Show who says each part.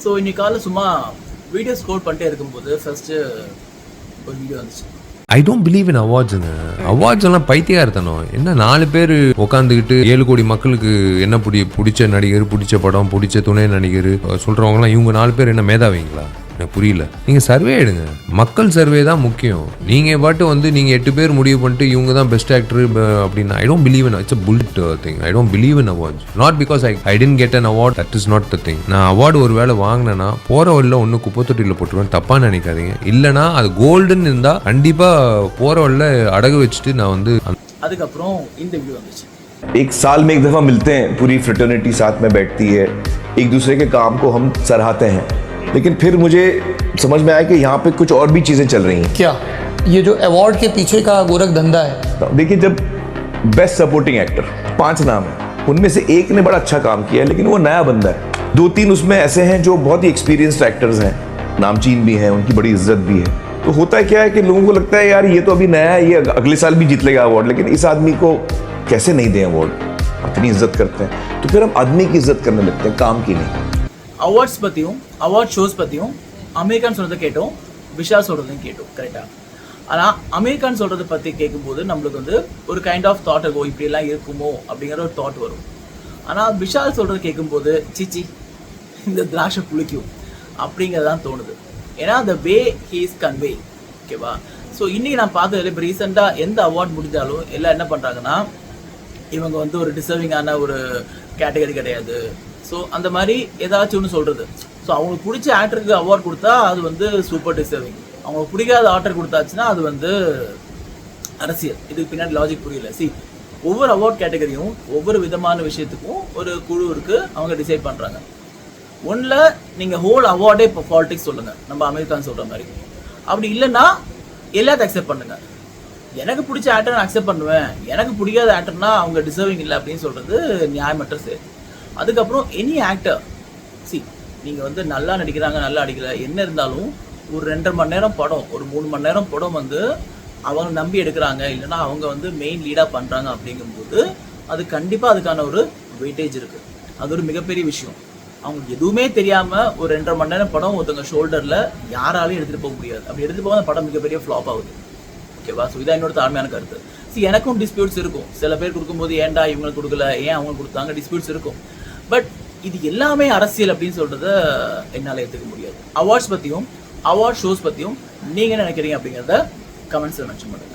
Speaker 1: So இன்னைக்கு காலைல சும்மா வீடியோ ஸ்க்ரோல் பண்ணிட்டே இருக்கும்போது ஃபர்ஸ்ட்டு ஒரு வீடியோ வந்துச்சு.
Speaker 2: ஐ டோன்ட் பிலீவ் இன் அவார்ட்ஸுங்க. அவார்ட்ஸ் எல்லாம் பைத்தியக்காரத்தனம். என்ன 4 பேர் உட்காந்துக்கிட்டு 7 கோடி மக்களுக்கு என்ன பிடிச்ச நடிகர், பிடிச்ச படம், பிடிச்ச துணை நடிகர் சொல்கிறவங்களாம் இவங்க 4 பேர் என்ன மேதாவிங்களா? எனக்கு புரியல. நீங்கள் சர்வே எடுங்க. மக்கள் சர்வே தான் முக்கியம். நீங்கள் பாட்டு நீங்கள் 8 பேர் முடிவு பண்ணிட்டு இவங்க தான் பெஸ்ட் ஆக்டர் அப்படின்னா ஐ don't believe in it's a pulled thing. I don't believe in awards. Not because I tent get an award, that is not the thing. நான் அவார்டு ஒரு வேளை வாங்கினேன்னா போகிற வழியில் ஒன்று குப்பத்தொட்டியில் போட்டுருவேன், தப்பாக நினைக்காதீங்க. இல்லைனா அது கோல்டுன்னு இருந்தால் கண்டிப்பாக போகிற வழியில் அடகு வச்சுட்டு நான்
Speaker 1: அதுக்கப்புறம் இந்த வீடியோ வந்துச்சு.
Speaker 3: एक साल में एक दफा मिलते हैं, पूरी फ्रेटर्निटी साथ में बैठती है, एक दूसरे के काम को हम सराहते हैं, लेकिन फिर मुझे समझ में आया कि यहाँ पे कुछ और भी चीजें चल रही हैं.
Speaker 4: क्या ये जो अवार्ड के पीछे का गोरख धंधा है?
Speaker 3: देखिए, जब बेस्ट सपोर्टिंग एक्टर 5 नाम है, उनमें से एक ने बड़ा अच्छा काम किया है, लेकिन वो नया बंदा है. 2-3 उसमें ऐसे हैं जो बहुत ही एक्सपीरियंस्ड एक्टर्स हैं, नामचीन भी हैं, उनकी बड़ी इज्जत भी है. तो होता क्या है कि लोगों को लगता है यार ये तो अभी नया है, ये अगले साल भी जीत लेगा अवार्ड, लेकिन इस आदमी को कैसे नहीं दें अवार्ड. इतनी इज्जत करते हैं तो फिर हम आदमी की इज्जत करने लगते हैं, काम की नहीं.
Speaker 1: அவார்ட்ஸ் பற்றியும் அவார்ட் ஷோஸ் பற்றியும் அமீர் கான் சொல்கிறத கேட்டோம், விஷால் சொல்கிறதையும் கேட்டோம், கரெக்டாக. ஆனால் அமீர் கான் சொல்கிறத பற்றி கேட்கும்போது நம்மளுக்கு ஒரு கைண்ட் ஆஃப் தாட் இருக்கும், இப்படியெல்லாம் இருக்குமோ அப்படிங்கிற ஒரு தாட் வரும். ஆனால் விஷால் சொல்கிறத கேட்கும்போது சிச்சி இந்த திராட்சை புளிக்கும் அப்படிங்கிறதான் தோணுது. ஏன்னா அந்த வே ஹீ இஸ் கன்வே, ஓகேவா. ஸோ இன்றைக்கி நான் பார்த்ததில் இப்போ ரீசெண்டாக எந்த அவார்ட் முடிஞ்சாலும் எல்லாம் என்ன பண்ணுறாங்கன்னா, இவங்க ஒரு டிசர்விங்கான ஒரு கேட்டகரி கிடையாது, ஸோ அந்த மாதிரி ஏதாச்சும் ஒன்று சொல்கிறது. ஸோ அவங்களுக்கு பிடிச்ச ஆக்டருக்கு அவார்ட் கொடுத்தா அது சூப்பர் டிசர்விங். அவங்களுக்கு பிடிக்காத ஆக்டர் கொடுத்தாச்சுன்னா அது அரசியல். இதுக்கு பின்னாடி லாஜிக் புரியல. ஒவ்வொரு அவார்ட் கேட்டகரியும் ஒவ்வொரு விதமான விஷயத்துக்கும் ஒரு குழு இருக்குது, அவங்க டிசைட் பண்ணுறாங்க. ஒன்றில் நீங்கள் ஹோல் அவார்டே இப்போ பாலிடிக்ஸ் சொல்லுங்கள், நம்ம அமீர் கான் சொல்கிற மாதிரி. அப்படி இல்லைன்னா எல்லாத்தையும் அக்செப்ட் பண்ணுங்கள். எனக்கு பிடிச்ச ஆக்டர் நான் அக்செப்ட் பண்ணுவேன், எனக்கு பிடிக்காத ஆக்டர்னா அவங்க டிசர்விங் இல்லை அப்படின்னு சொல்கிறது நியாயமற்ற செயல். அதுக்கப்புறம் எனி ஆக்டர் நீங்கள் நல்லா நடிக்கிறாங்க, நல்லா நடிக்கல, என்ன இருந்தாலும் ஒரு 2.5 மணி நேரம் படம், ஒரு 3 மணி நேரம் படம் அவங்க நம்பி எடுக்கிறாங்க, இல்லைன்னா அவங்க மெயின் லீடாக பண்ணுறாங்க அப்படிங்கும்போது அது கண்டிப்பாக அதுக்கான ஒரு வெயிட்டேஜ் இருக்குது. அது ஒரு மிகப்பெரிய விஷயம். அவங்களுக்கு எதுவுமே தெரியாமல் ஒரு 2.5 மணி நேரம் படம் ஒருத்தவங்க ஷோல்டரில் யாராலையும் எடுத்துகிட்டு போக முடியாது. அப்படி எடுத்துகிட்டு போக அந்த படம் மிகப்பெரிய ஃப்ளாப் ஆகுது, ஓகேவா. ஸோ இதான் என்னோட தாழ்மையான கருத்து. எனக்கும் டிஸ்பியூட்ஸ் இருக்கும். சில பேர் கொடுக்கும்போது ஏன்டா இவங்களுக்கு கொடுக்கல, ஏன் அவங்க கொடுத்தாங்க, டிஸ்பியூட்ஸ் இருக்கும். பட் இது எல்லாமே அரசியல் அப்படின்னு சொல்கிறத என்னால் ஏற்றுக்க முடியாது. அவார்ட்ஸ் பற்றியும் அவார்ட் ஷோஸ் பற்றியும் நீங்கள் என்ன நினைக்கிறீங்க அப்படிங்கிறத கமெண்ட்ஸில் மென்ஷன் பண்ணுங்கள்.